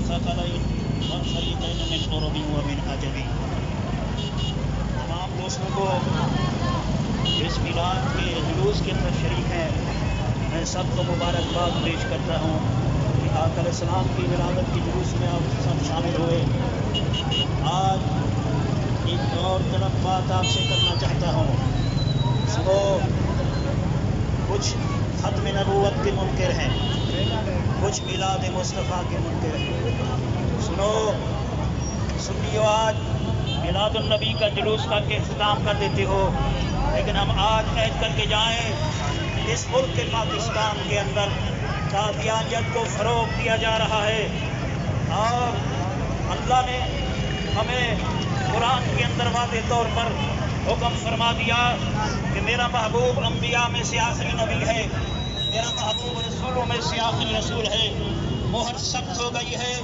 ثقلين والفريقين من قرب ومن عجب۔ تمام دوستوں کو اس میلاد کے جلوس کے اندر شریک ہیں، میں سب کو مبارکباد پیش کرتا ہوں کہ آقا علیہ السلام کی ولادت کے جلوس میں آپ سب شامل ہوئے۔ آج ایک اور طرف بات آپ سے کرنا چاہتا ہوں۔ سنو، کچھ ختم نبوت کے منکر ہیں، کچھ میلاد مصطفیٰ کے منکر ہیں۔ سنو سنیو، آج میلاد النبی کا جلوس کر کے اختتام کر دیتے ہو، لیکن ہم آج عہد کر کے جائیں، اس ملک کے پاکستان کے اندر قادیانیت کو فروغ دیا جا رہا ہے، اور اللہ نے ہمیں قرآن کے اندر واضح طور پر حکم فرما دیا کہ میرا محبوب انبیاء میں سے آخری نبی ہے، میرا محبوب رسولوں میں سے آخری رسول ہے۔ مہر سخت ہو گئی ہے،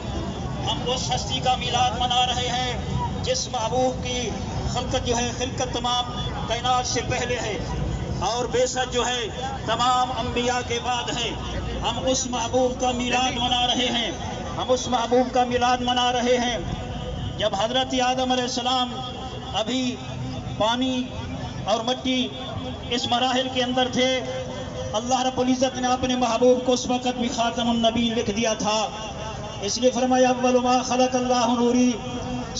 ہم اس ہستی کا میلاد منا رہے ہیں جس محبوب کی خلقت جو ہے، خلقت تمام کائنات سے پہلے ہے، اور بے شک جو ہے تمام انبیاء کے بعد ہے۔ ہم اس محبوب کا میلاد منا رہے ہیں، ہم اس محبوب کا میلاد منا رہے ہیں۔ جب حضرت آدم علیہ السلام ابھی پانی اور مٹی اس مراحل کے اندر تھے، اللہ رب العزت نے اپنے محبوب کو اس وقت بھی خاتم النبی لکھ دیا تھا، اس لیے فرمایا اول ما خلق اللہ نوری،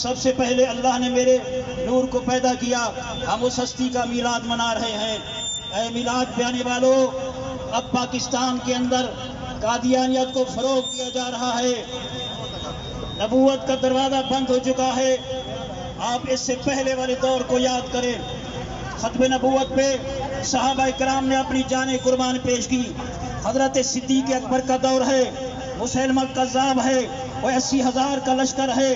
سب سے پہلے اللہ نے میرے نور کو پیدا کیا۔ ہم اس ہستی کا میلاد منا رہے ہیں۔ اے میلاد پہ آنے والوں، اب پاکستان کے اندر قادیانیت کو فروغ دیا جا رہا ہے، نبوت کا دروازہ بند ہو چکا ہے۔ آپ اس سے پہلے والے دور کو یاد کریں، ختم نبوت پہ صحابہ کرام نے اپنی جانیں قربان پیش کی۔ حضرت صدیق اکبر کا دور ہے، مسیلمہ کذاب ہے، وہ 80,000 کا لشکر ہے،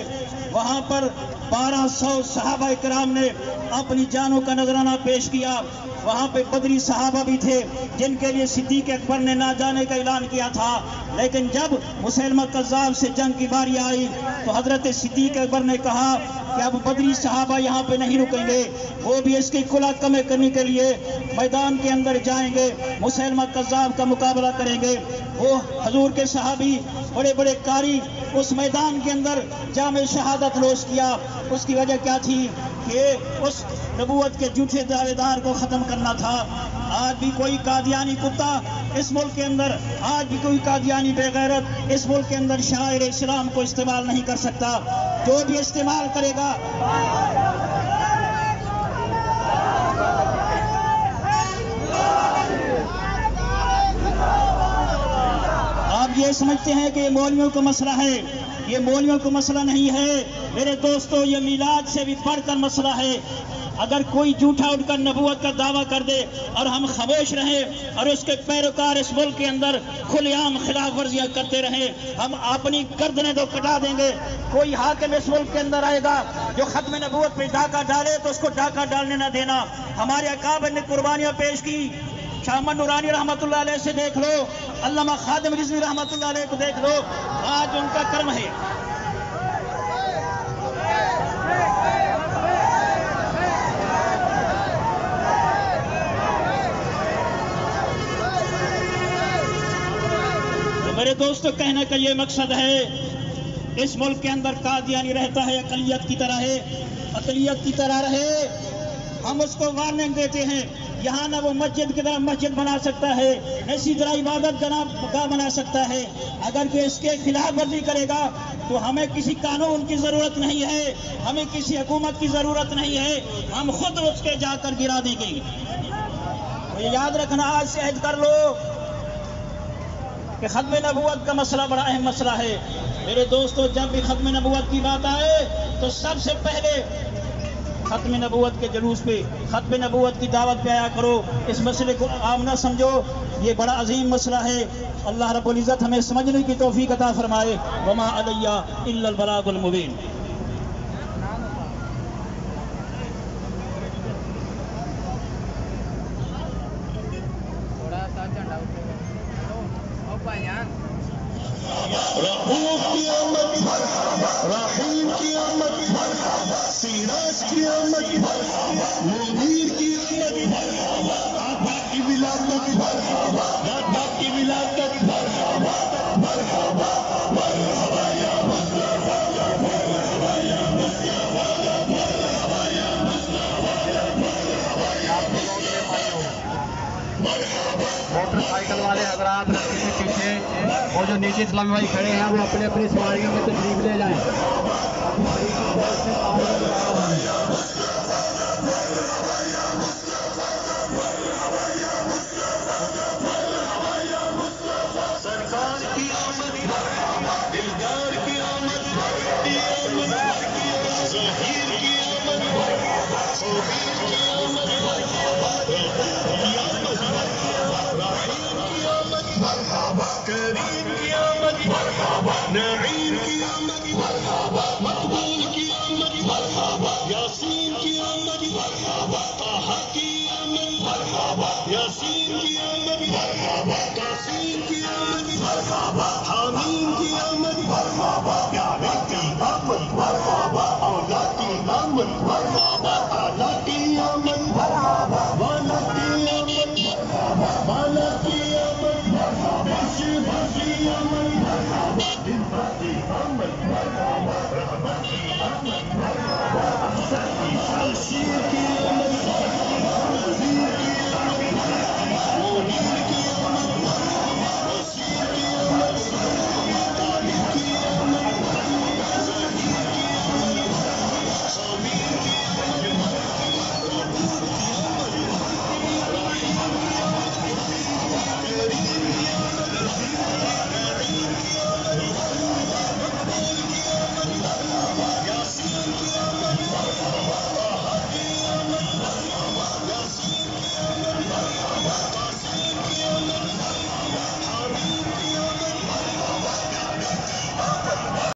وہاں پر 1200 صحابہ کرام نے اپنی جانوں کا نذرانہ پیش کیا۔ وہاں پہ بدری صحابہ بھی تھے جن کے لیے صدیق اکبر نے نہ جانے کا اعلان کیا تھا، لیکن جب مسیلمہ کذاب سے جنگ کی باری آئی تو حضرت صدیق اکبر نے کہا کہ اب بدری صحابہ یہاں پہ نہیں رکیں گے، وہ بھی اس کی کھلا کمی کرنے کے لیے میدان کے اندر جائیں گے، مسیلمہ کذاب کا مقابلہ کریں گے۔ وہ حضور کے صحابی بڑے بڑے قاری اس میدان کے اندر جام شہادت نوش کیا۔ اس کی وجہ کیا تھی کہ اس نبوت کے جھوٹے دعوے دار کو ختم کرنا تھا۔ آج بھی کوئی قادیانی کتا اس ملک کے اندر، آج بھی کوئی قادیانی بے غیرت اس ملک کے اندر شاعر اسلام کو استعمال نہیں کر سکتا۔ جو بھی استعمال کرے گا، آپ یہ سمجھتے ہیں کہ یہ مولویوں کا مسئلہ ہے، یہ مولویوں کا مسئلہ نہیں ہے میرے دوستو، یہ میلاد سے بھی بڑھ کر مسئلہ ہے۔ اگر کوئی جھوٹا اٹھ کر نبوت کا دعویٰ کر دے اور ہم خاموش رہیں اور اس کے پیروکار اس ملک کے اندر کھلے عام خلاف ورزیاں کرتے رہیں، ہم اپنی گردنیں تو کٹا دیں گے۔ کوئی حاکم اس ملک کے اندر آئے گا جو ختم نبوت پہ ڈاکہ ڈالے تو اس کو ڈاکہ ڈالنے نہ دینا۔ ہمارے اکابر نے قربانیاں پیش کی، شاہ احمد نورانی رحمۃ اللہ علیہ سے دیکھ لو، علامہ خادم رضوی رحمۃ اللہ علیہ کو دیکھ لو، آج ان کا کرم ہے۔ میرے دوستو، کہنے کا یہ مقصد ہے، اس ملک کے اندر قادیانی رہتا ہے اقلیت کی طرح ہے، اقلیت کی طرح رہے، ہم اس کو وارننگ دیتے ہیں۔ یہاں نہ وہ مسجد کی طرح مسجد بنا سکتا ہے، نہ اسی طرح عبادت گاہ بنا سکتا ہے۔ اگر کوئی اس کے خلاف ورزی کرے گا تو ہمیں کسی قانون کی ضرورت نہیں ہے، ہمیں کسی حکومت کی ضرورت نہیں ہے، ہم خود اس کے جا کر گرا دیں گے۔ تو یہ یاد رکھنا، آج سے عہد کر لو کہ ختم نبوت کا مسئلہ بڑا اہم مسئلہ ہے۔ میرے دوستو، جب بھی ختم نبوت کی بات آئے تو سب سے پہلے ختم نبوت کے جلوس پہ، ختم نبوت کی دعوت پہ آیا کرو۔ اس مسئلے کو عام نہ سمجھو، یہ بڑا عظیم مسئلہ ہے۔ اللہ رب العزت ہمیں سمجھنے کی توفیق عطا فرمائے۔ وما علیہ الا البلاغ المبین۔ رحوف کی آمد، رحیم کی آمد، سیراج کی آمد، منیر کی آمد، آقا کی ولادت، دادا کی ولادت، مرحبا مرحبا مرحبا یا اور جو نیچے اسلامی بھائی کھڑے ہیں وہ اپنے اپنی سواریوں میں تشریف لے جائیں. سرکار کی آمد، دلدار کی آمد، ظہیر کی آمد، صوبیر کی آمد، رحیم کی آمد، کریم کی آمد، نعیم کی آمد، مقبول کی آمد، یاسین کی آمد، طہ کی آمد، یاسین کی آمد، تاسین کی آمد، حامیم کی آمد، پیارے کی آمد، اولا کی آمد، اعلیٰ کی آمد، والا کی آمد، بالا کی آمد، پیشوا کی آمد، دلبر کی آمد، رحمت کی آمد.